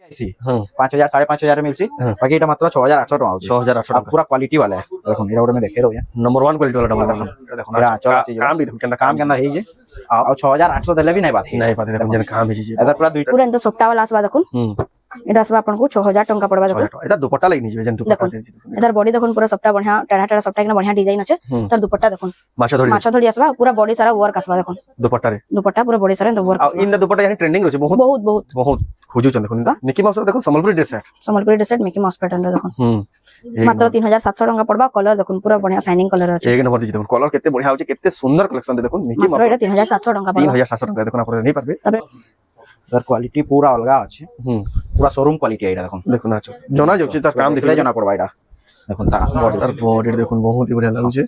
ऐसी 5000 5500 मिलसी बाकी एटा मात्र 6800 टका होची 6800 टका पूरा क्वालिटी वाला है देखो एटा गोटे मैं देखे दो नंबर 1 क्वालिटी वाला टमाटर देखो एटा चल आसी काम भी देखो काम केंदा हे जे आ 6800 देले भी नहीं बात नहीं पाते देखो जन काम है जी एदा पूरा दुई पूरा एंत सप्ताह वाला आसबा देखो এটা আসবা आपन को 6000 टंका पड़बा देखो এটা দুপাট্টা লাগি নিবে যেন দুপাট্টা এটার বডি দেখুন পুরা সবটা बढ़िया টেढ़ा টেढ़ा সবটা একদম बढ़िया ডিজাइन আছে তার দুপাট্টা দেখুন মাছা ধরি আসবা পুরা বডি সারা ওয়ার্ক আসবা দেখুন দুপাট্টা রে দুপাট্টা পুরা বডি সারা ওয়ার্ক আর ইন দুপাট্টা यानी ट्रेंडिंग আছে বহুত बहुत बहुत बहुत খুঁজু চন দেখুন মিকি মাউস দেখুন Sambalpuri dress set Mickey mouse pattern रे देखुन मात्र 3700 टंका पड़बा कलर देखुन पूरा बढ़िया शाइनिंग कलर আছে एक नंबर देखुन कलर केते बढ़िया होचे केते सुंदर कलेक्शन देखुन मिकी माउस এটা 3700 टंका पड़बा 3700 टंका देखुन आपण नहीं पारबे सर क्वालिटी पूरा अलग अछि पूरा शोरूम क्वालिटी एटा देखो देखुन आछो जना जाउची तार काम देखले जना पड़बा एटा देखुन ता बॉडी देखुन बहुत ही बढ़िया लागुचे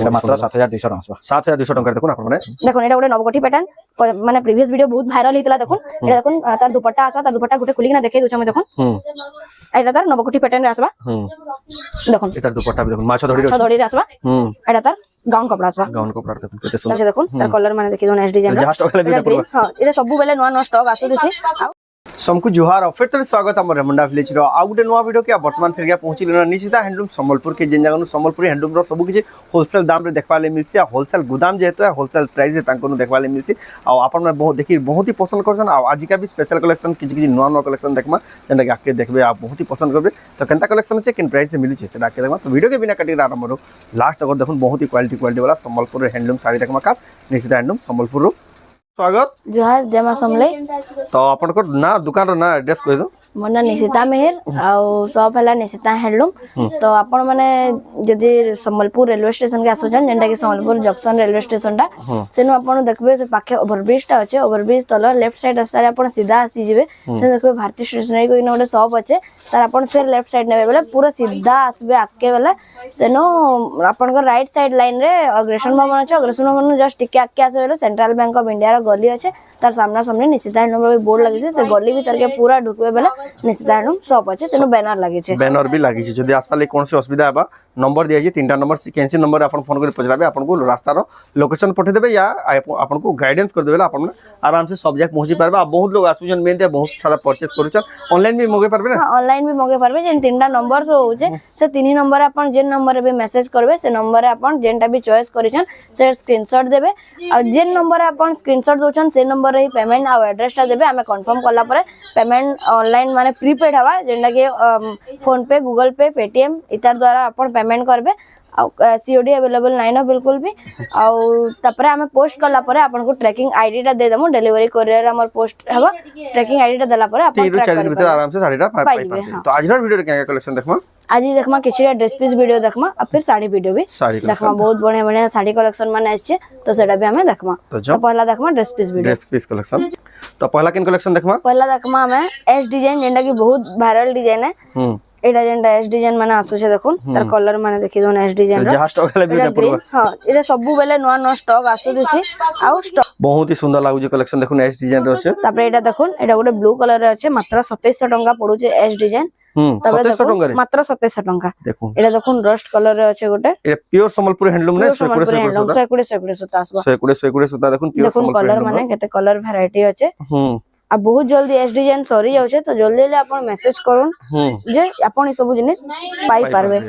एटा मात्र 7200 टका आसबा 7200 टंका देखुन आपण माने देखुन एटा गोटे नवकोठी पैटर्न माने प्रीवियस वीडियो बहुत वायरल हितला देखुन एटा देखुन तार दुपट्टा आसा तार दुपट्टा गुटे खुली ना देखे दोछ हम देखुन एटा तार नवकोठी पैटर्न रे आसबा देखुन एटार दुपट्टा भी देखुन माछा धड़ी रे आसबा एटा तार गाउन कपड़ा आसबा गाउन कपड़ा देखुन केते सुंदर तार देखुन तार कलर माने देखि जोन एस डिजाइन जहाज स्टॉक ले भी हां एटा सब बेले नवा नवा स्टॉक आसु दिसी सबको जुहार और फिर स्वागत आम रेमुंडा विलेज रो आ गुटे नुआ वीडियो के वर्तमान फिर गया पहुंची लेना निशिता हैंडलूम संबलपुर के जेन जगह संबलपुरी हैंडलूम रो सब किछि होलसेल दाम रे देखबा ले मिलसी आ होलसेल गोदाम जेतो है होलसेल प्राइस रे तांको देखबा ले मिलसी आ आपन में बहुत देखि बहुत ही पसंद करछन आ आज का भी स्पेशल कलेक्शन किछि नुआ नुआ कलेक्शन देखमा जेंटा के आके देखबे आप बहुत ही पसंद करबे तो केनता कलेक्शन छै किन प्राइस से मिलु छै सेटा के देखमा तो वीडियो के बिना कटी आरंभ रो लास्ट तक देखुन बहुत ही क्वालिटी वाला संबलपुर हैंडलूम साड़ी देखमा का निशिता हैंडलूम संबलपुर रो स्वागत जोहार जमा समले तो अपन को ना दुकान रो ना एड्रेस कहि दो मोना निशिता मेहर आउ सब हला निशिता हैंडलूम तो आपण माने जदी संबलपुर रेलवे स्टेशन के आसोजन जेंटा कि संबलपुर जंक्शन रेलवे स्टेशन टा सेनु आपण देखबे से पाखे ओवरब्रिज टा अछि ओवरब्रिज तल लेफ्ट साइड आसारे आपण सीधा आसी जेबे से देखबे भारतीय स्टेशनरी को इनोडे शॉप अछि तार आपण फिर लेफ्ट साइड नेबे बेले पूरा सीधा आसबे आके बेले सेनो आपण को राइट साइड लाइन रे अग्रसेन भवन अछि अग्रसेन भवन जस्ट टिके आके आसे बेले सेंट्रल बैंक ऑफ इंडिया रो गली अछि तार सामना सामने निशिता हैंडलूम बोर्ड लागि छै से गली भीतर के पूरा ढुकबे बेले निशिता हैंडलूम शॉप अछि सेनो बैनर लागि छै बैनर भी लागि छै जदी आसपाले कोन से असुविधा बा नंबर दिया छै तीनटा नंबर सीक्वेंस नंबर आपन फोन कर पचराबे आपन को रास्ता रो लोकेशन पठे देबे या आपन को गाइडेंस कर देबे आपन आराम से सब जगह पहुंची पारबे आ बहुत लोग आसुजन मेन दे बहुत सारा परचेस करूछन ऑनलाइन भी मगे पारबे ना हां ऑनलाइन भी मगे पारबे जेन तीनटा नंबर सो होचे से तीन नंबर आपन जेन नंबर पे मैसेज करबे से नंबर आपन जेनटा भी चॉइस करिछन से स्क्रीनशॉट देबे आ जेन नंबर आपन स्क्रीनशॉट दोछन से नंबर रे पेमेंट आ एड्रेस टा देबे हमें कंफर्म करला परे पेमेंट ऑनलाइन माने प्रीपेड हवा जेनटा के फोन पे गूगल पे पेटीएम इतार द्वारा अपन पेमेंट करबे आ सीओडी अवेलेबल नाइन बिल्कुल भी आ तपरे हमें पोस्ट करला परे अपन को ट्रैकिंग आईडी टा दे दमु डिलीवरी कोरियर हमर पोस्ट हवा ट्रैकिंग आईडी टा देला परे अपन 3 दिन भीतर आराम से साड़ीटा पाई पाबे तो आज रो वीडियो रे क्या कलेक्शन देखमा आज देखमा किछिया ड्रेस पीस वीडियो देखमा आ फिर साड़ी वीडियो भी देखमा बहुत बढ़िया बढ़िया साड़ी कलेक्शन माने आछे तो सेटा भी हमें देखमा तो पहला देखमा ड्रेस पीस कलेक्शन तो पहला किन कलेक्शन देखमा पहला देखमा हमें एस डिजाइन जेंटा की बहुत वायरल डिजाइन है एटा जेंटा एस डिजाइन माने आसु छे देखुन तार कलर माने देखि जोन एस डिजाइन जहाज स्टॉक ले भी पड़बो हां एटा सब बेले नवा नवा स्टॉक आसु दिसी आ स्टॉक बहुत ही सुंदर लागु जे कलेक्शन देखुन एस डिजाइन रो छे तापर एटा देखुन एटा गोटे ब्लू कलर रे अछि मात्र 2700 टंका पडु छे एस डिजाइन 2700 टंका रे मात्र 2700 टंका देखुन एटा देखुन रस्ट कलर रे अछि गोटे एटा प्योर संबलपुर हैंडलूम ने 120 सुता आसबा 120 सुता देखुन प्योर संबलपुर कलर माने केते कलर वैरायटी अछि आ बहुत जल्दी एस डिजाइन सरी जाउ छे तो जल्दी जल्दी अपन मैसेज करूं जे अपन ई सब जिनिस पाई पारबे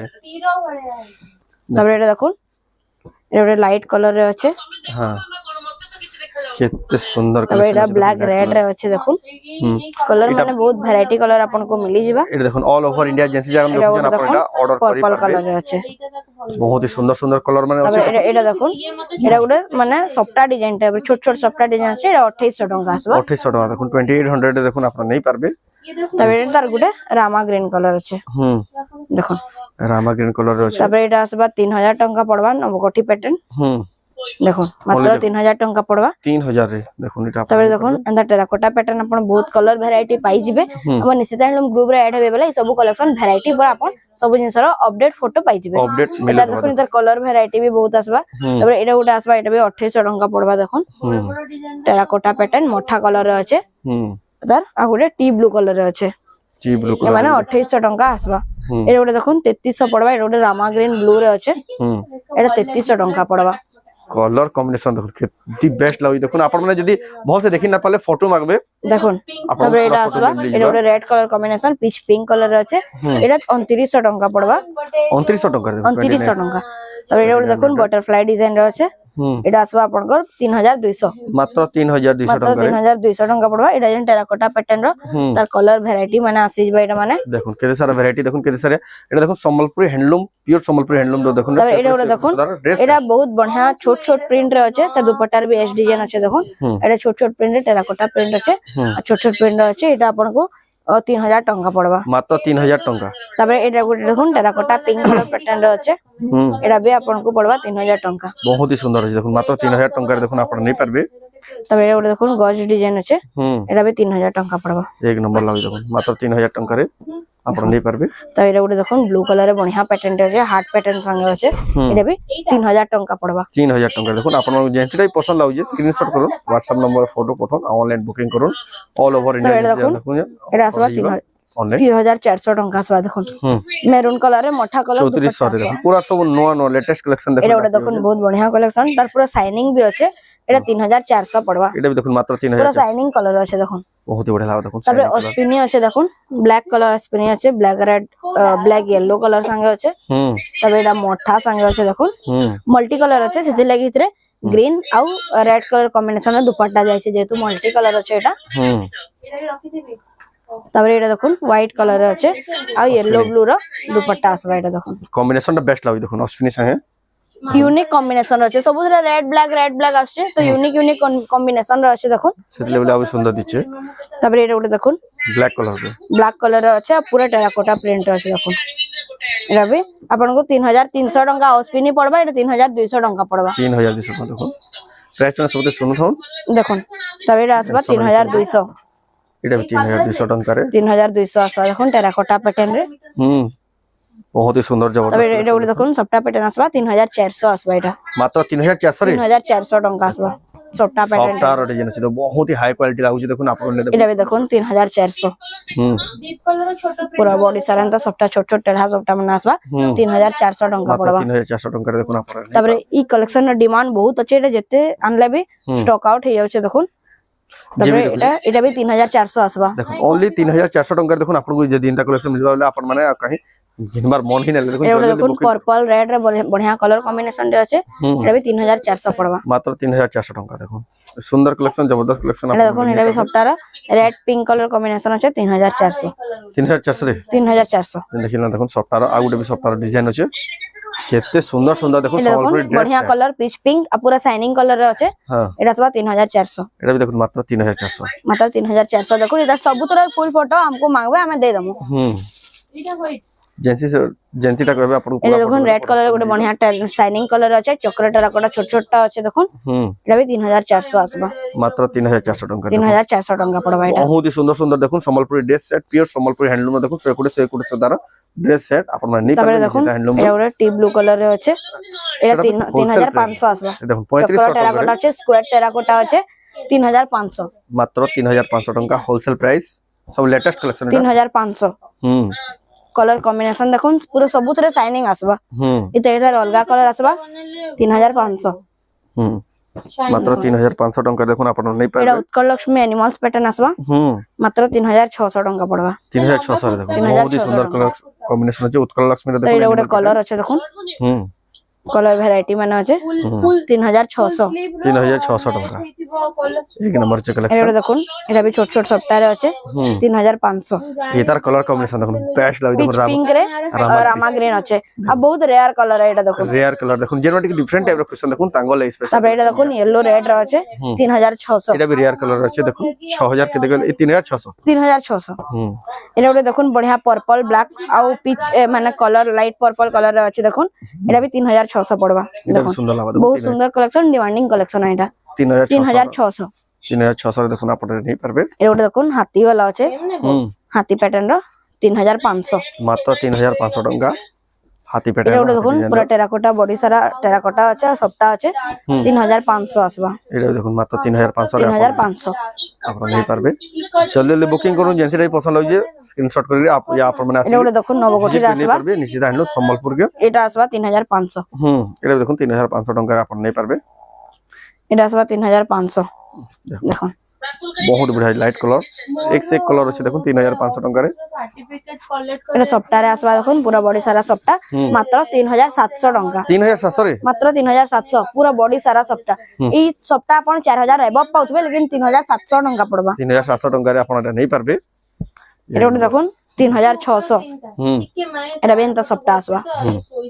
तबरे एटा देखुन एटा लाइट कलर रे अछि हां केते सुंदर कलर एटा ब्लैक रेड रे अछि देखुन कलर माने बहुत वैरायटी कलर अपन को मिली जिबा एटा देखुन ऑल ओवर इंडिया जेंसी जगह में देखुन अपन एटा ऑर्डर करि पर्पल कलर रे अछि बहुत ही सुंदर सुंदर कलर माने अछि एटा देखुन एटा गुडे माने सफ्टा डिजाइन टाइप छोट छोट सफ्टा डिजाइन अछि एटा 2800 टंका आसबा 2800 टंका देखुन 2800 देखुन अपन नहीं पारबे तबे तार गुडे रामा ग्रीन कलर अछि देखुन रामा ग्रीन कलर अछि तबे एटा आसबा 3000 टंका पड़बा नवकोठी पैटर्न देखुन मात्र 3000 टंका पड़बा 3000 रे देखुन एटा तबे देखुन अंदर टेराकोटा पैटर्न अपन बहुत कलर वैरायटी पाई जिबे हम निशिता हैंडलूम ग्रुप रे ऐड हेबे बेला ई सब कलेक्शन वैरायटी पर अपन सब जिंसर अपडेट फोटो पाई जिबे अपडेट मिले देखुन इधर कलर वैरायटी भी बहुत आसबा तबे एटा गुटा आसबा एटा भी 2800 टंका पड़बा देखुन टेराकोटा पैटर्न मोठा कलर रे अछि इधर आ गुटे टी ब्लू कलर रे अछि टी ब्लू कलर माने 2800 टंका आसबा एटा गुटे देखुन 3300 पड़बा एटा गुटे रामा ग्रीन ब्लू रे अछि एटा 3300 टंका पड़बा कलर कॉम्बिनेशन देखो कितनी बेस्ट लागी देखो आपण माने जदी बहुत से देखि ना पाले फोटो मागबे দেখুন তারপরে এটা আসবা এটা ଗୋଟେ red colour combination pitch pink colour আছে এটা 2900 টঙ্কা পড়বা 2900 टका 2900 টঙ্কা তারপরে এটা ଗୋଟେ দেখুন বটরফ্লাই ডিজাইন র আছে এটা আসবা আপনার 3200 मात्र 3200 মাত্র टका 3200 টঙ্কা পড়বা এটা যেন টেরাকোটা প্যাটার্ন র তার কালার ভ্যারাইটি মানে আসিবা এটা মানে দেখুন কেতে সারা ভ্যারাইটি দেখুন কেতে সারা এটা দেখুন Sambalpuri handloom pure Sambalpuri handloom র দেখুন তারপরে এটা ଗୋଟେ দেখুন এটা বহুত বঢ়িয়া ছোট ছোট প্রিন্ট রে আছে তা দুপাটার বি এস ডিজাইন আছে দেখুন এটা ছোট ছোট প্রিন্ট টেরাকোটা প্রিন্ট আছে আর ছোট ছোট প্রিন্ট আছে এটা আপনাকে 3000 টঙ্কা পড়বা मात्र 3000 टका তারপরে এটা ଗୋଟେ দেখুন টেরাকোটা পিঙ্ক কালার প্যাটার্ন র আছে এটা বি আপনাকে পড়বা 3000 টঙ্কা बहुत ही सुंदर আছে দেখুন मात्र 3000 टका দেখুন আপন নাই পারবে তারপরে এটা ଗୋଟେ দেখুন গজ ডিজাইন আছে এটা বি 3000 টঙ্কা পড়বা एक नंबर লাগি দেখুন मात्र 3000 टका রে আপন নাই পারবে তারপরে এটা ଗୋଟେ দেখুন ব্লু কালারে বঢ়িয়া প্যাটার্ন আছে হার্ট প্যাটার্ন সঙ্গে আছে এটা বি 3000 টঙ্কা পড়বা 3000 टका দেখুন আপন যেনসিটাই পছন্দ লাগুছে স্ক্রিনশট করুন WhatsApp নম্বরে ফটো পাঠান অনলাইন বুকিং করুন অল ওভার ইন্ডিয়া দেখুন এটা আসবা 3400 টঙ্কা আসবা দেখুন মেরুন কালারে মঠা কালার 3400 রে দেখুন পুরা সব নয়া নয়া লেটেস্ট কালেকশন দেখুন এটা দেখুন বহুত বঢ়িয়া কালেকশন তার পুরো শাইনিং বি আছে এটা 3400 পড়বা এটা দেখুন মাত্র পুরো 3000 শাইনিং কালার আছে দেখুন বহুত বড় লাগা দেখুন তারপরে অস্পিনি আছে দেখুন ব্ল্যাক কালার অস্পিনি আছে black red black yellow colour সঙ্গে আছে তারপরে এটা মঠা সঙ্গে আছে দেখুন মল্টি কালার আছে সেতি লাগি ভিতরে গ্রিন আউ রেড কালার কম্বিনেশন দুপাট্টা যাইছে যেহেতু মাল্টি কালার আছে এটা তারপরে এটা দেখুন হোয়াইট কালার আছে আর ইয়েলো ব্লু র দুপাট্টা আসবা এটা দেখুন কম্বিনেশনটা বেস্ট লাগি দেখুন অশ্বিনী সঙ্গে ইউনিক কম্বিনেশন আছে সবুরে রেড ব্ল্যাক আসছে তো ইউনিক কম্বিনেশন আছে দেখুন সেটি লেভেলে আরো সুন্দর দিচ্ছে তারপরে এটা ওটা দেখুন ব্ল্যাক কালার রে ব্ল্যাক কালার আছে আর পুরো টেরাকোটা প্রিন্ট আছে দেখুন এটা বি আপনাকে 3300 টঙ্কা অস্পিনি পড়বা এটা 3200 টঙ্কা পড়বা 3200 টাকা দেখুন প্রাইস মানে সবতে শুনুন থাকুন দেখুন তারপরে এটা আসবা 3200 এটা 3200 টাকা রে 3200 আসবা দেখুন টেরাকোটা প্যাটার্ন রে बहुत ही सुंदर তারপরে जबरदस्त এটা ওটা দেখুন সবটা প্যাটার্ন আসবা 3400 আসবা এটা मात्र 3400 रे 3400 টঙ্কা আসবা সবটা প্যাটার্ন সফটওয়্যার ডিজাইন আছে তো বহুত ही হাই কোয়ালিটি লাগুছে দেখুন আপনারা দেখুন এটা বি দেখুন 3400 পুরো বডি সারান্তা সবটা ছোট ছোট টেড়া সবটা মানে আসবা 3400 টঙ্কা मात्र পড়বা 3400 টাকা রে দেখুন আপনারা তারপরে ই কালেকশন এর ডিমান্ড বহুত আছে এটা যেতে আনলে বি স্টক আউট হয়ে যাচ্ছে দেখুন তারপরে এটা বি 3400 আসবা দেখুন ओनली 3400 টাকা দেখুন আপনারা যে দিনটা কালেকশন মিলবা বলে আপন মানে কাহি ঘিনবার মন হি না দেখুন এটা দেখুন পার্পল রেড রে বঢ়িয়া কালার কম্বিনেশন রে আছে এটা বি 3400 পড়বা मात्र 3400 টাকা দেখুন সুন্দর কালেকশন জবরদস্ত কালেকশন এটা দেখুন এটা বি সবটা রেড পিঙ্ক কালার কম্বিনেশন আছে 3400 3400 রে 3400 দেখিলা দেখুন সফটওয়্যার আর গোটে বি সফটওয়্যার ডিজাইন আছে কেতে সুন্দর সুন্দর দেখুন এটা দেখুন সম্বলপুরি ড্রেস বঢ়িয়া কালার পিচ পিঙ্ক আর পুরো শাইনিং কালার রে আছে হ্যাঁ এটা সব 3400 এটা বি দেখুন মাত্র 3400 মাত্র 3400 দেখুন এটা সবুতর ফুল ফটো हमको मांगबे हमें दे दमु जेंसीटा कहबे आपन এটা দেখুন রেড কালার গোটে বঢ়িয়া শাইনিং কালার আছে চক্র টেরাকোটা ছোট ছোটটা আছে দেখুন এটা বি 3400 আসবা मात्र 3400 টাকা 3400 টঙ্কা পড়বা এটা बहुत ही सुंदर सुंदर देखुन Sambalpuri dress set pure Sambalpuri handloom দেখুন 100 দ্বারা ড্রেস সেট আপন মানে নিতে তারপরে পারবেন দেখুন হ্যান্ডলুম এটা গোটে টি ব্লু কালার রে আছে এটা 3500 আসবা দেখুন চক্র 3500 টেরাকোটা টাকা আছে স্কয়ার টেরাকোটা আছে 3500 मात्र 3500 টাকা হোলসেল প্রাইস সব লেটেস্ট কালেকশন 3500 कलर कॉम्बिनेशन देखो पूरा सबुतरे शाइनिंग आसबा इते एटा अलगा कलर आसबा 3500 मात्र 3500 टंका देखुन आपण नै एटा पाबे उत्कल लक्ष्मी एनिमल्स पैटर्न आसबा मात्र 3600 टंका पड़बा 3600 रे देखुन बहुत ही सुंदर कलर कॉम्बिनेशन আছে उत्कल लक्ष्मी रे देखुन एटा गोटे कलर আছে দেখুন कलर वैरायटी माने আছে 3600 टंका एक नंबर चे कलेक्शन एटा देखुन एटा भी छोट छोट सप्ताह रे আছে 3500 ये तार कलर कॉम्बिनेशन देखुन बेस्ट लागे देखुन पिंक रे और रामा ग्रीन আছে अब बहुत रेयर कलर है एटा देखुन रेयर कलर देखुन जेनोटिक डिफरेंट टाइप रो क्वेश्चन देखुन तांगल स्पेशल सब एटा देखुन येलो रेड रे আছে 3600 एटा भी रेयर कलर আছে देखुन 6000 के देखल 3600 एटा गोटे देखुन बढ़िया पर्पल ब्लैक आउ पिच माने कलर लाइट पर्पल कलर रे আছে দেখুন এটা भी 3600 पड़बा देखुन सुंदर लागा बहुत सुंदर कलेक्शन डिमांडिंग कलेक्शन है এটা 3600 3600 देखुन आपण नै परबे এটা গোटे দেখুন হাতি वाला আছে হাতি প্যাটার্ন র 3500 मात्र 3500 टंका हाथी এটা पैटर्न গোटे দেখুন পুরো টেরাকোটা বডি সারা টেরাকোটা আছে আর সবটা আছে 3500 আসবা এটা দেখুন মাত্র 3500 3500 আপনারা নেই পারবে জলদি বুকিং করুন যেনসিটাই পছন্দ হইছে স্ক্রিনশট করি আপন মানে এটা গোटे দেখুন নবগোটি আসবা পারবে নিশ্চিত আনলো সম্বলপুর কে এটা আসবা 3500 এটা দেখুন 3500 টাকা আপন নেই পারবে এটা আসবা 3500 দেখুন বহুত বঢ়িয়া লাইট কলর এক সে এক কলর আছে দেখুন 3500 টাকারে এটা সপ্তাহে আসবা দেখুন পুরা বডি সারা সপ্তাহ মাত্র 3700 টাকা 3700 রে মাত্র 3700 পুরা বডি সারা সপ্তাহ এই সপ্তাহ আপন 4000 এবভ পাউথবে লেকিন 3700 টাকা পড়বা 3700 টাকারে আপন এটা নেই পারবে এটা ওটা দেখুন 3600 এটা বেনতা সপ্তাহ আসবা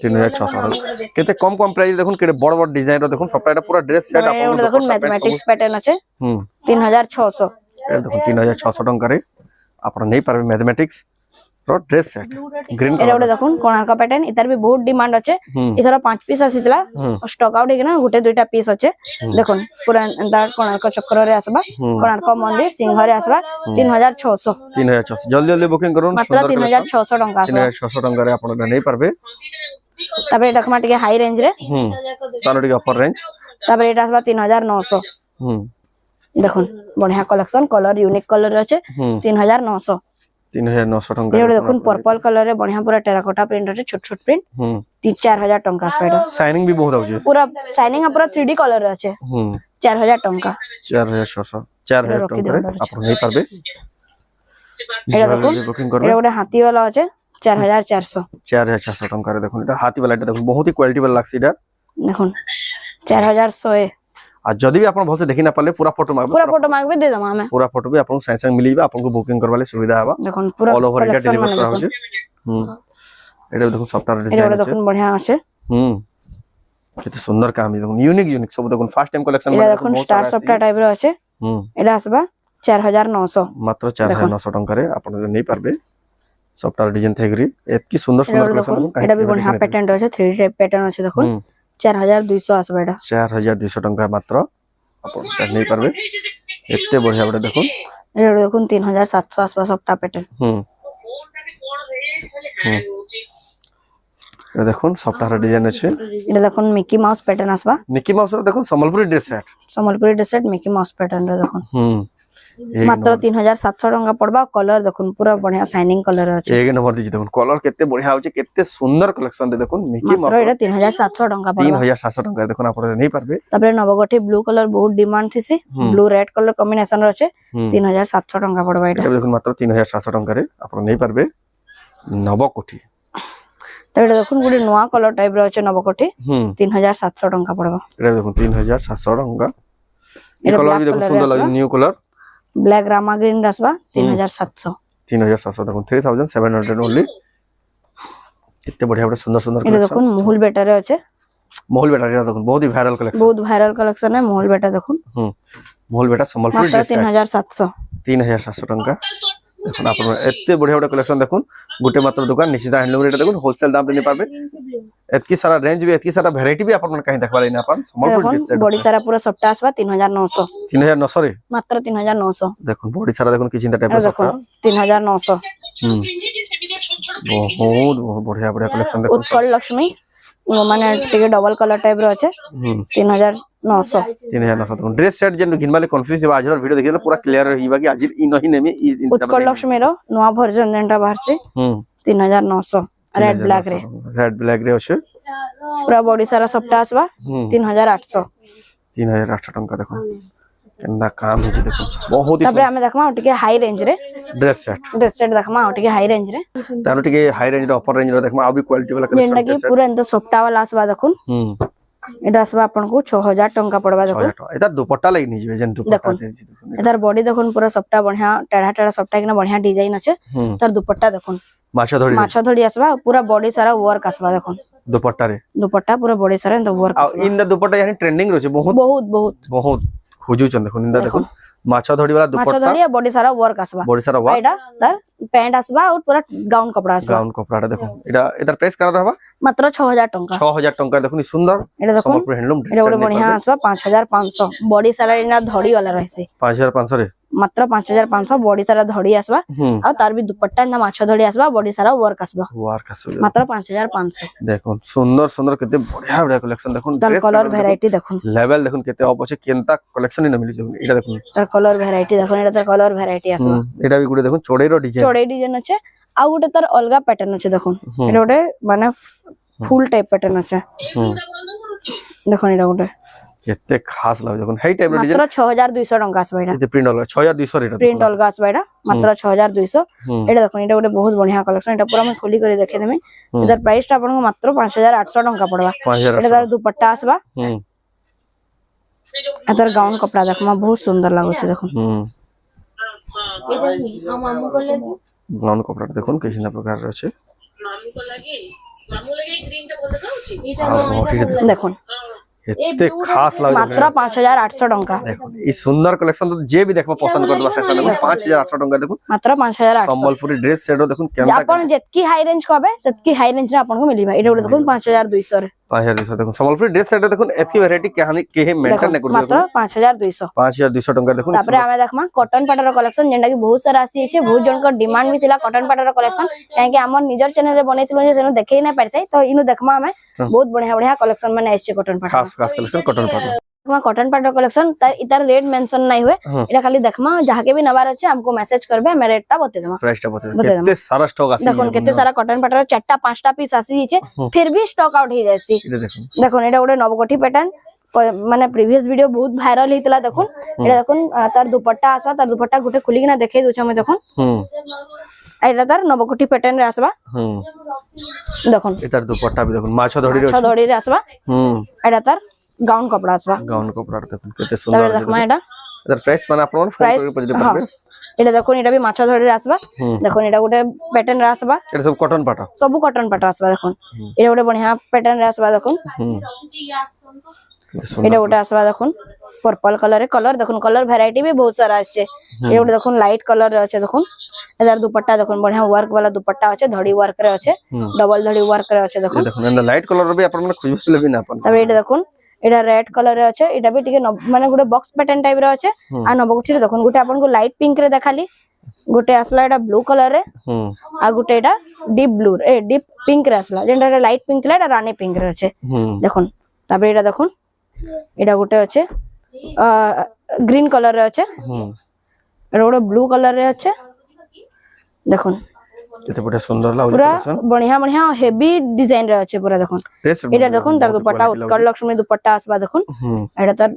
3600 কেতে কম কম প্রাইস দেখুন কেতে বড় বড় ডিজাইন র দেখুন সবটা এটা পুরো ড্রেস সেট আপন এটা দেখুন ম্যাথমেটিক্স প্যাটার্ন আছে 3600 এটা দেখুন 3600 টাকারে আপন নেই পারবে ম্যাথমেটিক্স র ড্রেস সেট গ্রিন এটা ওটা দেখুন কোଣାର୍କ প্যাটার্ন এটার বি বহুত ডিমান্ড আছে এছাড়া 5 পিস আসিতলা স্টক আউট হেগনা গুটে দুইটা পিস আছে দেখুন পুরা এন্টার কোଣାର୍କ চক্ରରେ আসবা কোଣାର୍କ মন্দির সিংহরে আসবা 3600 3600 জলদি জলদি বুকিং করুন মাত্র 3600 টাকা আসবা 3600 টাকারে আপন এটা নেই পারবে তারপরে এটা কমা টিকে হাই রেঞ্জ রে তানো টিকে অপর রেঞ্জ তারপরে এটা আসবা 3900 দেখুন বঢ়িয়া কালেকশন কলর ইউনিক কলর আছে 3900 3900 টাকা এটা দেখুন पर्पल कलर रे बढ़िया पूरा टेराकोटा प्रिंट আছে ছোট ছোট প্রিন্ট 3000 টাকা আসবে শাইনিং भी बहुत आउछ पूरा शाइनिंग पूरा 3D कलर रे আছে 4000 টাকা 4600 4000 টাকা আপন নেই পারবে এটা দেখুন বুকিং করবে এটা ওটা হাতি वाला আছে 4400 4400 টাকা রে দেখুন এটা হাতি वाला এটা দেখুন বহুত হি কোয়ালিটি वाला লাগছে এটা দেখুন 4100 আর যদি भी আপন ভালসে দেখি না পারলে পুরা ফটো মাগবে पूरा फोटो मांगबे दे दमा हमें पूरा फोटो भी आपन साइंस संग मिली आपन को बुकिंग करवाले सुविधा हवा দেখুন पूरा ऑल ओवर এটা ডেলিভার করা হচ্ছে এটা দেখুন সফটওয়্যার এটা ডিজাইন আছে দেখুন बढ़िया আছে কেতে সুন্দর কাম দেখুন ইউনিক ইউনিক সব দেখুন ফার্স্ট টাইম কালেকশন এটা দেখুন স্টার সফটওয়্যার টাইপ র আছে এটা আসবা 4900 মাত্র 4900 টাকা রে আপন নেই পারবে সফটওয়্যার ডিজাইন থেগরি এতকি সুন্দর সুন্দর কালেকশন দেখুন এটা भी बढ़िया पैटर्न আছে 3D টাইপ প্যাটার্ন আছে দেখুন 4200 আসবে এটা 4200 টাকা মাত্র আপন এটা নেই পারবে এতে বঢ়িয়া বড় দেখুন এটা দেখুন 3700 আসবা সফটওয়্যার প্যাটার্ন এটা দেখুন সফটওয়্যার ডিজাইন আছে এটা দেখুন মিকি মাউস প্যাটার্ন আসবা মিকি মাউস দেখুন Sambalpuri dress set Sambalpuri dress set Mickey mouse pattern রে দেখুন মাত্র 3700 টাকা পড়বা কলর দেখুন পুরা बढ़िया শাইনিং কলর আছে এক নম্বর দিছি দেখুন কলর কেতে বঢ়িয়া হচ্ছে কেতে সুন্দর কালেকশন রে দেখুন মিকি মাউস মাত্র এটা 3700 টাকা পড়বা 3700 টাকা দেখুন আপন নেই পারবে তারপরে নবগঠি ব্লু কলর বহুত demand থিসি blue red colour combination র আছে 3700 টাকা পড়বা এটা এটা দেখুন মাত্র 3700 টাকা রে আপন নেই পারবে নবকোঠি তো এটা দেখুন গুলি নয়া কলর টাইপ র আছে নবগঠি 3700 টাকা পড়বা এটা দেখুন 3700 টাকা এই কলর भी দেখুন সুন্দর লাগে নিউ কলর ব্ল্যাক রামা গ্রিন রাসবা 3700 3700 দেখুন 3700 ओनली कितने बढ़िया बढ़िया सुंदर सुंदर এটা দেখুন মহুল বেটারে আছে मोहल बेटा এটা দেখুন बहुत ही वायरल कलेक्शन बहुत वायरल कलेक्शन है महुल बेटा দেখুন मोहल बेटा संबलपुर মাত্র 3700 3700 টাকা দেখুন আপনারা এত বড়িয়া বড় কালেকশন দেখুন গোটে মাত্র দোকান নিশিতা হ্যান্ডলুম এটা দেখুন হোলসেল দাম রে নি পাবে এতকি সারা রেঞ্জ भी এতকি সারা ভ্যারাইটি भी আপনারা কাই দেখবালে না পান সম্বলপুর ডিজাইন বডি সারা পুরো সবটা আসবা 3900 3900 রে মাত্র 3900 দেখুন বডি সারা দেখুন কি চিন্তা টাইপের দেখুন সবটা 3900 बहुत बहुत बढ़िया बढ़िया कलेक्शन देखुन उत्कल लक्ष्मी माने टिके डबल कलर टाइप रो আছে 3900 3900 देखुन ड्रेस सेट जन घिनबाले कंफ्यूज हे आज वीडियो देखिले पूरा क्लियर हिबा कि आज इन ही नेमे उत्कल लक्ष्मी रो नवा वर्जन जेंटा बाहर से 3900 रेड ब्लैक रे আছে पूरा बॉडी सारा सबटा आसबा 3800 3800 টাকা দেখুন কেননা কাম হিছে দেখুন বহুত তবে আমি দেখমা টিকে হাই রেঞ্জ রে ड्रेस सेट দেখমা টিকে হাই রেঞ্জ রে তানো টিকে হাই রেঞ্জ রে অপর রেঞ্জ রে দেখমা আবি क्वालिटी वाला যেটা कलेक्शन কি পুরো এত সফটা वाला আসবা দেখুন এটা আসবা আপনাকু 6000 টাকা পড়বা দেখুন 6000 এটা দুপট্টা লাগি নি যাবে যেন দুপট্টা দেছি দেখুন এটার বডি দেখুন পুরো সফটা बढ़िया টেড়া টেড়া সফটা কিনা बढ़िया ডিজাইন আছে তার দুপট্টা দেখুন মাছ ধরি আসবা পুরা বডি সারা ওয়ার্ক আসবা দেখুন দুপট্টা রে দুপট্টা পুরা বডি সারা এত ওয়ার্ক আর ইন দা দুপট্টা यानी ट्रेंडिंग রছে বহুত বহুত বহুত বহুত খুজুচন দেখুন ইন দা দেখুন মাছ ধরি वाला মাছ দুপট্টা ধরি বডি সারা ওয়ার্ক আসবা বডি সারা ওয়ার্ক এটা তার প্যান্ট আসবা আর পুরা গাউন কপড়া আসবা গাউন কপড়াটা দেখুন এটা এটার প্রাইস কেন হবে মাত্র 6000 টাকা 6000 টাকা দেখুন সুন্দর এটা দেখুন সম্বলপুর হ্যান্ডলুম এটা বড় বঢ়িয়া আসবা 5500 বডি সারা ইনা ধড়ি वाला রইছে 5500 রে মাত্র 5500 বডি সারা ধড়ি আসবা আর তার भी দুপট্টা না মাছ ধরি আসবা বডি সারা ওয়ার্ক আসবা ওয়ার্ক আসবে মাত্র 5500 দেখুন সুন্দর সুন্দর কেতে বঢ়িয়া বঢ়িয়া কালেকশন দেখুন তার কালার ভ্যারাইটি দেখুন লেভেল দেখুন কেতে অপছে কেনতা কালেকশন ই না মিলি দেখুন এটা দেখুন তার কালার ভ্যারাইটি দেখুন এটা তার কালার ভ্যারাইটি আসবা এটা भी গুড়ে দেখুন চড়েরো ডিজাইন চড়াই ডিজাইন আছে আর গোটে তার অলগা প্যাটার্ন আছে দেখুন এটা গোটে মানে ফুল টাইপ প্যাটার্ন আছে দেখুন এটা গোটে କେତେ ଖାସ୍ ଲାଗୁଛି ଦେଖୁନ ହେଇ ଟାଇପ ର ମାତ୍ର 6200 ଟଙ୍କା ଆସିବ ଏଇଟା ଏତେ ପ୍ରିଣ୍ଟ ଅଲଗା 6200 ରେଟ ପ୍ରିଣ୍ଟ ଅଲଗା ଆସିବ ଏଇଟା ମାତ୍ର 6200 ଏଇଟା ଦେଖୁନ ଏଇଟା ଗୋଟେ ବହୁତ ବଢିଆ କଲେକ୍ସନ ଏଇଟା ପୁରା ମୁଁ ଖୋଲି କରି ଦେଖେଇଦେମି ଏଟାର ପ୍ରାଇସ ଟା ଆପଣଙ୍କୁ ମାତ୍ର 5800 ଟଙ୍କା ପଡବା 5800 ଏଟା ତାର ଦୁପଟ୍ଟା ଆସିବା ଏଟାର ଗାଉନ କପड़ा ଦେଖमा ବହୁତ ସୁନ୍ଦର ଲାଗୁଛି ଦେଖୁନ ଗାଉନ କପड़ा ଦେଖୁନ କିଛି ନା ପ୍ରକାର ଅଛି দেখুন एते खास लागे মাত্র 5800 টঙ্কা देखो ई सुंदर कलेक्शन तो जे भी देखबा पसंद करबा सेशन देखो 5800 टंका देखो মাত্র 5800 संबलपुरी ड्रेस सेट देखो केमता आपण जेतकी हाई रेंज कहबे सेतकी हाई रेंज रे आपन को मिलिबा एटा गुटे देखुन 5200 रे 5200 देखो संबलपुरी ड्रेस सेट देखो एथी वैरायटी कहानी के मेंटेन ने करबो मात्र 5200 5200 टंका देखो तापरे हमें देखमा कॉटन पाटर कलेक्शन जेंडा की बहुत सारा आसी छै बहुत जन को डिमांड भी थिला कॉटन पाटर कलेक्शन काहे कि हमर निजर चैनल रे बनैतिलो जे सेनु देखै नै परतै तो इनु देखमा हमें बहुत बढ़िया बढ़िया कलेक्शन माने आसी कॉटन पाटर खास खास कलेक्शन कॉटन पाटर कॉटन पाटर कलेक्शन इतार रेट मेंशन नहीं हुए एटा खाली देखमा जहा के भी नवार अछि हमको मैसेज करबे हम रेट ता बते देमा प्राइस ता बते केते सारा स्टॉक आसी देखो केते सारा कॉटन पाटर चारटा पांचटा पीस आसी छै फिर भी स्टॉक आउट हो जायसी देखो एटा गुटे नवकोठी पैटर्न माने प्रीवियस वीडियो बहुत वायरल हितला देखुन एटा देखुन तार दुपट्टा आसबा तार दुपट्टा गुटे खुली के ना देखे दोछ हम देखुन एटा तार नवकोठी पैटर्न रे आसबा देखुन एतार दुपट्टा भी देखुन माछा धड़ी रे आसबा एटा तार गाउन कपड़ा आसबा गाउन कपड़ा देखुन केते सुंदर देखमा एटा एतार प्राइस माने आपन फोन करके पजले परबे एटा देखुन एटा भी माछा धड़ी रे आसबा देखुन एटा गुटे पैटर्न रे आसबा एटा सब कॉटन पाटा सब कॉटन पाटा आसबा देखुन एटा गुटे बढ़िया पैटर्न रे आसबा देखुन एटा गुटे आसबा देखुन पर्पल कलर रे कलर देखुन कलर वैरायटी भी बहुत सारा आछे एटा गुटे देखुन लाइट कलर रे अछि देखुन एदार दुपट्टा देखुन बढ़िया वर्क वाला दुपट्टा अछि धड़ी वर्क रे अछि डबल धड़ी वर्क रे अछि देखुन देखुन एंड लाइट कलर भी आपन खुजबे भी ना अपन तबे एटा देखुन एटा रेड कलर रे अछि एटा भी टिके माने गुटे बॉक्स पैटर्न टाइप रे अछि आ नबगुठी रे देखुन गुटे आपन को लाइट पिंक रे देखाली गुटे आसला एटा ब्लू कलर रे आ गुटे एटा deep blue a deep pink रे आसला जेंटा लाइट पिंक रे एटा रानी पिंक रे अछि देखुन तबे एटा देखुन एटा गुटे अछि ग्रीन कलर रे अछि एटा गुटे ब्लू कलर रे अछि देखुन केते बड़ा सुंदर लागो पूरा बढ़िया बढ़िया हेवी डिजाइन रे अछि पूरा देखुन एटा देखुन तार दुपट्टा उत्कल लक्ष्मी दुपट्टा आसबा देखुन एटा तार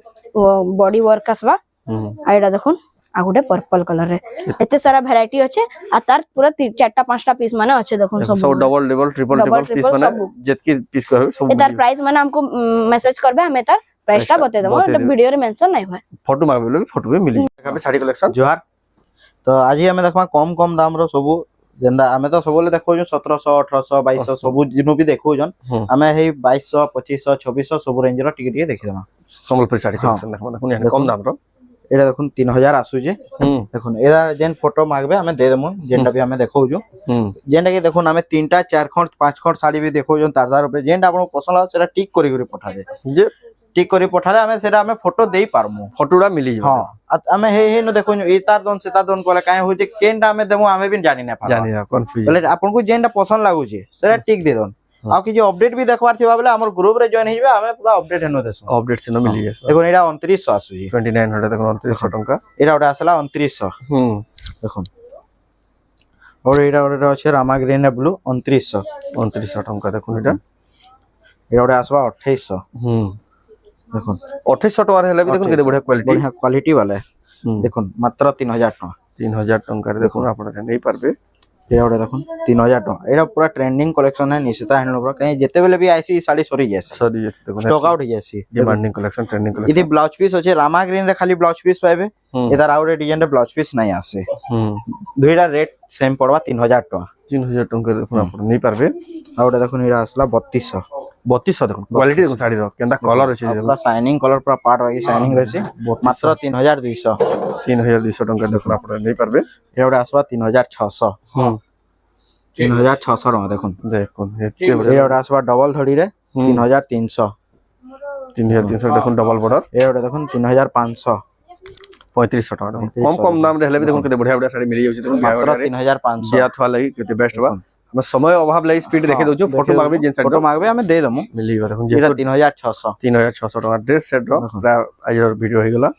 बॉडी वर्क आसबा आ एटा देखुन आ गुटे पर्पल कलर रे एते सारा वैरायटी अछि आ तार पूरा चारटा पांचटा पीस माने अछि देखुन सब डबल डबल ट्रिपल पीस माने जेतकी पीस करबे सब एतार प्राइस माने हमको मैसेज करबे हम एतार प्राइस टा बते देबो एटा वीडियो रे मेंशन नै होय फोटो मांगबे फोटो भी मिली देखबे साड़ी कलेक्शन जोहार तो आज हमें देखमा कम कम दाम रो सब जेंदा हमें तो सबले देखो 1700 1800 2200 सब जिनो भी देखो जन हमें हे 2200 2500 2600 सब रेंज रो टिके टिके देखि देमा संबलपुरी साड़ी कलेक्शन देखमा देखुन कम दाम रो एटा देखुन 3000 आसु जे देखुन एदा जेन फोटो मांगबे हमें दे देमु जेंडा भी हमें देखो जो जेंडा के देखुन हमें 3टा 4 खंड 5 खंड साड़ी भी देखो जन तार रुपए जेंडा आपन पसंद आ सेटा टिक करी करी पठा दे जे टिक करी पठाले हमें सेटा हमें फोटो देई पारमु फोटोडा मिली हां हमें हे न देखो ए तार दोन से तार दोन कोला काहे होय जे केनडा हमें देमु हमें भी जानि ना पार जानि ना कंफ्यूज बोले आपन को जेंडा पसंद लागु जे सेटा टिक दे दोन आ कि जो अपडेट भी देखबार छिबा बोले हमर ग्रुप रे जॉइन हिबे हमें पूरा अपडेट हेनो देसु अपडेट से न मिली है देखो एटा 2900 आसु जी 2900 देखो 2900 टंका एटा ओटा आसला 2900 देखो और एटा ओटा अछि रामा ग्रीन ब्लू 2900 टंका देखो एटा ओटा आसबा 2800 देखो 2800 टका हेले भी देखो केते बढ़िया क्वालिटी वाला देखो मात्र 3000 टका 3000 टंका रे देखो आपण नै पारबे एटा ओटा देखो 3000 टका एटा पूरा ट्रेंडिंग कलेक्शन है निशिता हैंडलूम रो कहीं जेते बेले भी आईसी साड़ी सरी जैसे देखो स्टॉक आउट हो जैसी डिमांडिंग कलेक्शन ट्रेंडिंग कलेक्शन इदी ब्लाउज पीस अछि रामा ग्रीन रे खाली ब्लाउज पीस पाइबे एदार आउट डिजाइन रे ब्लाउज पीस नै आसे दुईटा रेट सेम पड़वा 3000 टका 3000 टका देखो आपण नै पारबे आउट देखो एटा आसला 3200 देखो क्वालिटी देखो साड़ी रो केंदा कलर अछि पूरा शाइनिंग कलर पूरा पार्ट वाली शाइनिंग रहछि मात्र 3200 टका देखो आपण नै पारबे एटा आसबा 3600 3600 टका देखो एटा आसबा डबल धड़ी रे 3300 देखो डबल बॉर्डर एटा देखो 3500 3500 टका कम कम दाम रे हेले भी देखो केते बढ़िया बढ़िया साड़ी मिली जाउछि देखो 3500 बिया थवा लागि केते बेस्ट बा हम समय अभाव लागि स्पीड देखे दउछु फोटो मागबे जेन साइड फोटो मागबे हमें दे दमु मिली बा देखो जेटा 3600 टका ड्रेस सेट रो आज वीडियो हो गेला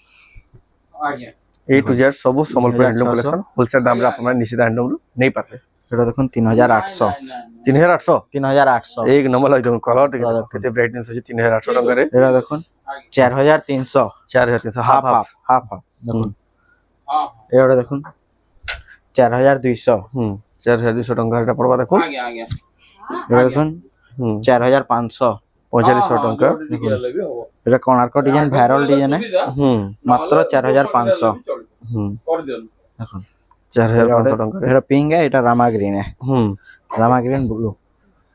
ए टू जेड सब संबलपुर हैंडलूम कलेक्शन होलसेल दाम रे अपन निशिता हैंडलूम नै पाबे एटा देखो 3800 एक नंबर लागि देखो कलर केते ब्राइटनेस अछि 3800 टका रे एटा देखो 4300 4300 হাফ হাফ হাফ হাফ দেখুন এটা দেখুন 4200 4200 ଟଙ୍କା এটা পড়বা দেখুন এটা দেখুন হুম 4500 4500 ଟଙ୍କା এটা কোଣାର୍କ ডিজাইন ভাইরাল ডিজাইন হুম মাত্র 4500 হুম দেখুন 4500 ଟଙ୍କା এটা পিঙ্ক এটা রামা গ্রিন হুম রামা গ্রিন ব্লু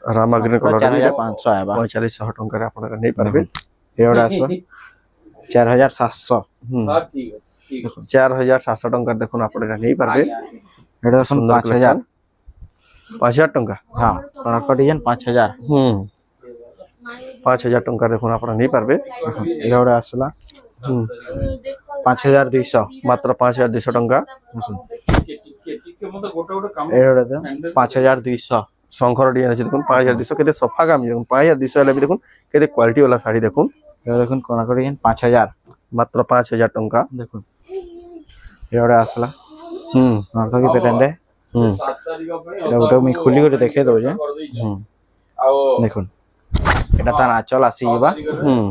রাମା ଗ୍ରୀନ କଲର 4500 ଆଇବା 4500 ଟଙ୍କାରେ ଆପଣ ନେଇ ପାରିବେ ଏଗୁଡ଼ା ଆସିବ 4700 হুম 4700 ଟଙ୍କା ଦେଖୁন ଆପଣ এটা ନେଇ ପାରିବେ এটা দেখুন 5000 5000 ଟଙ୍କା ହଁ କୋଣାର୍କ ডিজাইন 5000 হুম 5000 ଟଙ୍କା ଦେଖୁন ଆପଣ ନେଇ ପାରିବେ এটা ଗୋଟେ ଆସିଲା হুম 5200 ମାତ୍ର 5200 ଟଙ୍କା এটা দেখুন 5200 শঙ্কর ডিজাইন আছে দেখুন 5200 কেতে সফা কাম দেখুন 5200 ହେଲେ ବି ଦେଖୁন কেতে কোয়ালিটি वाला শাড়ি দেখুন এটা দেখুন কোଣାর্ক ডিজাইন 5000 মাত্র 5000 ଟଙ୍କା দেখুন এটা ଗୋଟେ ଆସିଲା হুম କୋଣାର୍କ କି ପ୍ୟାଟର୍ନରେ হুম এটা ଗୋଟେ ମୁଁ ଖୋଲି କରି ଦେଖେଇ ଦଉଛି হুম দেখুন এটা তার আঁচল আসিবা হুম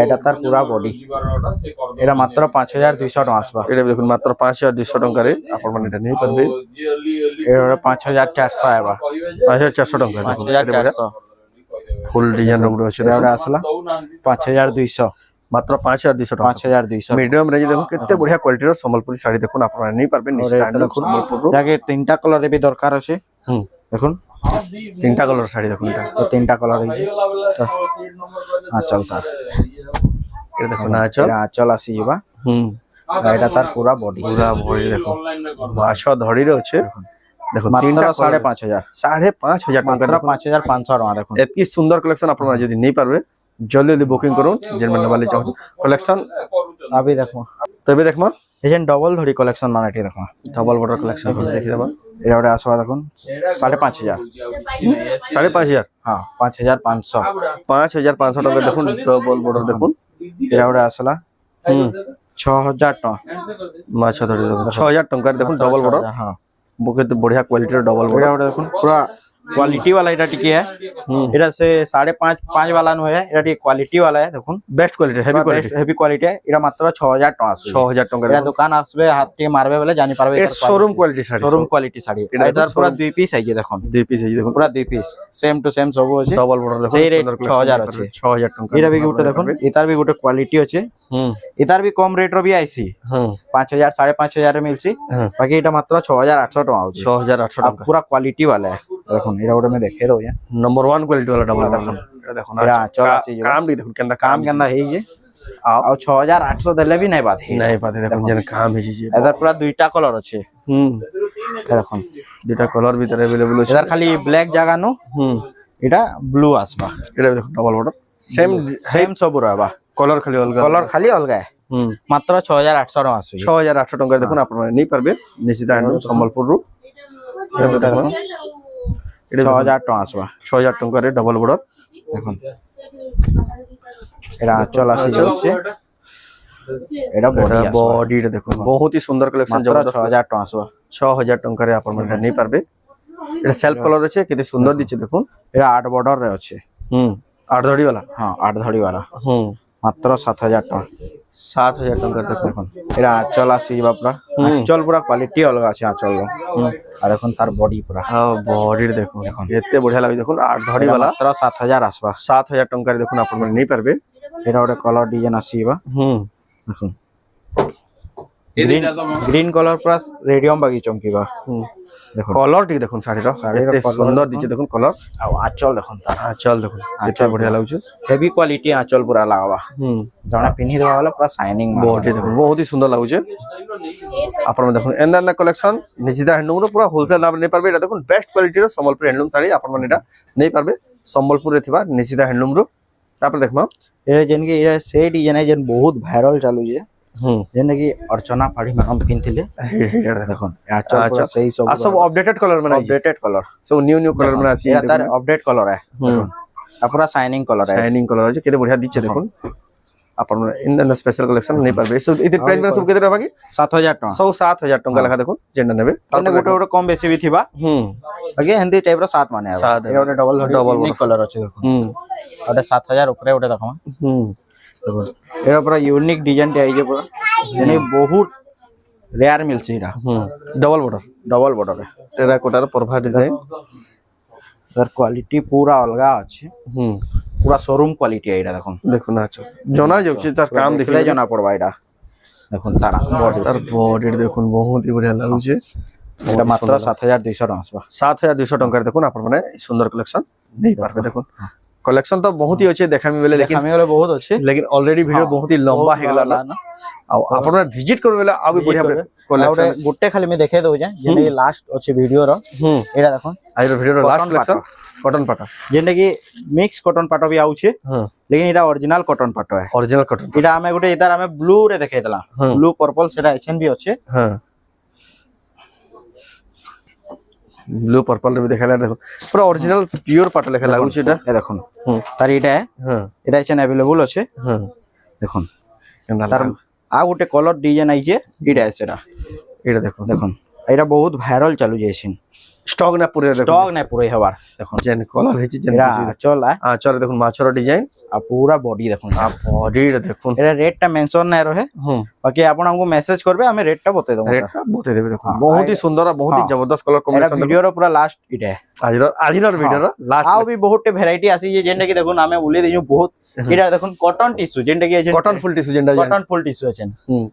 এটা তার পুরা বডি এটা মাত্র 5200 টাকা আসবা এটা ବି ଦେଖୁন মাত্র 5200 ଟଙ୍କାରେ ଆପଣ ମାନେ এটা ନେଇ ପାରିବେ এটা 5400 আইবা 5400 ଟଙ୍କା ଦେଖୁন 5400 ফুল ডিজাইন ର ଗୁଡ ଅଛି এটা ଗୋଟେ আসলা 5200 মাত্র 5200 ଟଙ୍କା 5200 মিডিয়াম রেঞ্জ দেখুন কেতে বঢ়িয়া কোয়ালিটির সম্বলপুরি শাড়ি দেখুন আপনারা নেই পারবেন নিশ্চিত দেখুন সম্বলপুরରୁ যাকে তিনটা কালার এ भी দরকার আছে হুম দেখুন তিনটা কালার শাড়ি দেখুন এটা তো তিনটা কালার আছে আঁচল তার এটা দেখুন আঁচল এটা আঁচল আসিবা হুম এটা তার পুরা বডি পুরা ভরি দেখুন মাছ ধড়িরে আছে দেখুন মাত্র তিনটা 5500 5500 মাত্র টাকা 5500 টাকা দেখুন এতকি সুন্দর কালেকশন আপনারা যদি নেই পারবে জলদি জলদি বুকিং করুন যেন নেবালে চাও কালেকশন अभी देखो তবে দেখমা এজেন ডবল ধরি কালেকশন মানে এটি দেখো ডবল বর্ডার কালেকশন দেখি দেবা এটা ওটা আসবা দেখুন 5500 5500 হ্যাঁ 5500 5500 টাকা দেখুন ডবল বর্ডার দেখুন এটা ওটা আসলা হুম 6000 টাকা মাছ ধরে দেখুন 6000 টাকার দেখুন ডবল বর্ডার হ্যাঁ বহুত বড়িয়া কোয়ালিটির ডবল এটা বর্ডার ওটা দেখুন পুরা क्वालिटी वाला এটা টিকে है এটা से 5.5 वाला নো है এটা টিকে क्वालिटी वाला है দেখুন best quality heavy quality heavy quality এটা মাত্র 6000 টাকা আসবে 6000 টাকা এটা দোকান আসবে হাত দিয়ে মারবে বলে জানি পারবে এর showroom quality sari showroom quality sari এটা পুরো দুই পিস আইছে দেখুন দুই পিস এই দেখুন পুরো দুই পিস সেম টু সেম সব আছে ডবল বর্ডার দেখুন সেই রেট 6000 আছে 6000 টাকা এটা भी গুটে দেখুন এটার भी গুটে কোয়ালিটি আছে হুম এটার भी কম রেট র भी আইছি হুম 5000 5500 রে মিলছি হ্যাঁ বাকি এটা মাত্র 6800 টাকা আছে 6800 আর টাকা पूरा क्वालिटी वाला है দেখুন এটা ওটা मैं দেখিয়ে দেব नंबर 1 क्वालिटी वाला डबल দেখুন এটা দেখুন এটা চল আসি কাম দি দেখুন কেনটা কাম কেন্দা হেই যে আর 6800 দেলে भी নাই বাদ হে নাই পাতে দেখুন যেন কাম হইছে যে এটার পুরা দুইটা কালার আছে হুম দেখুন দুইটা কালার ভিতরে अवेलेबल আছে এটার খালি ব্ল্যাক জাগানো হুম এটা ব্লু আসবা এটা দেখুন ডবল বর্ডার সেম সেম সব রহবা কলর খালি অলগা কলর খালি অলগা হুম মাত্র 6800 টাকা আসবে 6800 টাকা দেখুন আপনারা নেই পারবে নিশ্চিত হ্যান্ডলুম সম্বলপুর রু এটা দেখুন এটা 6000 টাকা আসবা 6000 টাকা রে ডবল বর্ডার দেখুন এটা চল আসি যাচ্ছে এটা বডি আসবা বডিটা দেখুন বহুত হি সুন্দর কালেকশন মাত্র জবরদস্ত 6000 টাকা আসবা 6000 টাকা রে আপনারা নেই পারবে এটা সেলফ কলর আছে কেতে সুন্দর দিচ্ছে দেখুন এটা 8 বর্ডার রে আছে হুম 8 ধড়ি वाला হ্যাঁ 8 ধড়ি वाला হুম মাত্র 7000 টাকা 7000 টাকা দেখুন এটা আঁচল আসি বাপরা আঁচল পুরা কোয়ালিটি অলগা আছে আঁচল আর এখন তার বডি পুরা হ্যাঁ বডির দেখুন এতে বঢ়িয়া লাগে দেখুন 8 ধড়ি वाला মাত্র 7000 আসবা 7000 টাকা রে দেখুন আপনারা নেই পারবে এটা ওটা কালার ডিজাইন আসিবা হুম দেখুন গ্রিন কালার প্লাস রেডিয়াম বাগি চমকিবা হুম দেখুন কলর টি দেখুন শাড়ির শাড়ির এতে colour সুন্দর দেখুন। দিচ্ছে দেখুন কলর আর আঁচল দেখুন তার চল দেখুন এটা বঢ়িয়া লাগুছে হেভি কোয়ালিটি আঁচল পুরা লাগাবা হুম জনে পিন্ধি দেবা বলে পুরা শাইনিং বডি দেখুন বহুত হি সুন্দর লাগুছে আপনারা দেখুন এন্ডা কালেকশন নিচিতা হ্যান্ডলুম র পুরা হোলসেল দাম নেই পারবে এটা দেখুন বেস্ট কোয়ালিটির সম্বলপুর হ্যান্ডলুম শাড়ি আপনারা এটা নেই পারবে সম্বলপুরে থিবা নিচিতা হ্যান্ডলুম র তারপর দেখমা এটা যেনকি এটা সেই ডিজাইন যেন বহুত ভাইরাল চালু যে হুম যেন কি অর্চনা পাড়ি ম্যাডাম পিনଥିଲେ এটা দেখুন আঁচল পুরা সেই সব আর সব আপডেটেড কালার মানে আপডেটেড কালার সব নিউ কালার মানে আছে এটা তার আপডেট কালার है দেখুন আর পুরা শাইনিং কালার है শাইনিং কালার আছে কেতে বঢ়িয়া দিচ্ছে দেখুন আপনারা ইন্ডিয়ান স্পেশাল কালেকশন নেই পারবে সো এদের প্রাইস মানে সব কেতে রাখবা কি 7000 টাকা সব 7000 টাকা লেখা দেখুন যেটা নেবে মানে গোটে গোটে কম বেশি भी থিবা হুম আগে হিন্দি টাইপ র 7 মানে সাত এটা ওটা ডবল double ইউনিক কালার আছে দেখুন হুম ওটা 7000 উপরে ওটা দেখো হুম দেখুন এটা পুরা ইউনিক ডিজাইন টি আইছে পুরা যেনে বহুত রেয়ার মিলছে এটা ডবল বর্ডর ডবল বর্ডর টেরাকোটার পরভা ডিজাইন তার কোয়ালিটি পুরা অলগা আছে পুরা শোরুম কোয়ালিটি এটা দেখুন দেখুন আচ্ছা জনা যাচ্ছে তার কাম দেখলে দেখলে জানা পড়বা এটা দেখুন তারা তার বডি দেখুন বহুত বঢ়িয়া লাগুছে এটা মাত্র 7200 টাকা আসবা 7200 টাকার দেখুন আপনার মানে সুন্দর কালেকশন নেই পারবে দেখুন कलेक्शन तो बहुत ही अच्छे देखा मिले लेकिन हमें वाले बहुत अच्छे लेकिन ऑलरेडी वीडियो बहुत ही लंबा है गला ना आपण विजिट करबे वाला अभी बढ़िया कलेक्शन गुट्टे खाली में देखे दो जे जेने लास्ट अच्छे वीडियो रो एटा देखो आज वीडियो रो लास्ट कलेक्शन कॉटन पाटा जेने की मिक्स कॉटन पाटो भी आउछे लेकिन एटा ओरिजिनल कॉटन पाटो है ओरिजिनल कॉटन एटा हमें गुटे इधर हमें ब्लू रे देखे देला ब्लू पर्पल सेटा एचएन भी अच्छे हां ब्लू पर्पल रे भी देखाला देखो पूरा ओरिजिनल प्योर पाटा लेखा लागु छै एटा ए देखुन तार एटा है हां एटा एचएन अवेलेबल अच्छे हां देखुन तार आ गुटे कलर डिजाइन आइजे एटा सेटा एटा देखो देखुन एटा बहुत वायरल चालू जेसिन स्टॉक ना पूरे स्टॉक ना पूरे हवार देखुन जेन कलर है जेन एटा चल आ हां चल देखुन माछर डिजाइन आ पूरा बॉडी देखुन आ बॉडी देखुन एटा रेट टा मेंशन नै रहे बाकी आपण हमको मैसेज करबे हमें रेट टा बते दो रेट टा बते देबे देखुन बहुत ही सुंदर बहुत ही जबरदस्त कलर एटा कॉम्बिनेशन वीडियो रो पूरा लास्ट इटा है आजिर वीडियो रो लास्ट आउ भी बहुत वैरायटी आसी जे जेंटा की देखुन हमें बोले दिजु बहुत एटा देखुन कॉटन टिश्यू जेंटा की कॉटन फुल टिश्यू जेंटा कॉटन फुल टिश्यू अछन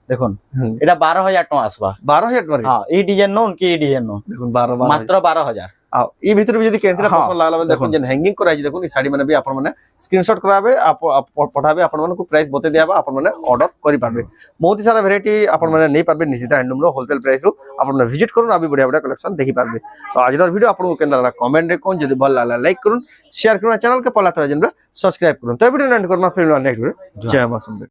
देखुन एटा 12000 टका आसबा 12000 मारे हां ई डिजाइन नो उनकी ई डिजाइन नो देखुन 12 मात्र 12000 आ ई भीतर भी यदि कैंसिल पसंद लागला बेले देखुन जेन हैंगिंग कराई देखुन ई साड़ी माने भी आपण माने स्क्रीनशॉट कराबे आप पठाबे आपण माने को प्राइस बते दियाबा आपण माने ऑर्डर करि पाबे बहुत ही सारा वैरायटी आपण माने नै पाबे निशिता हैंडलूम रो होलसेल प्राइस रो आपण माने विजिट करून अभी बढ़िया बढ़िया कलेक्शन देखि पाबे तो आज वीडियो आपण को केंद्र कमेंट रे कोन जदि भल लागला लाइक करून शेयर करून चैनल के पहला तरह जन सब्सक्राइब करून तो वीडियो एंड करना फिर नेक्स्ट वीडियो जय मां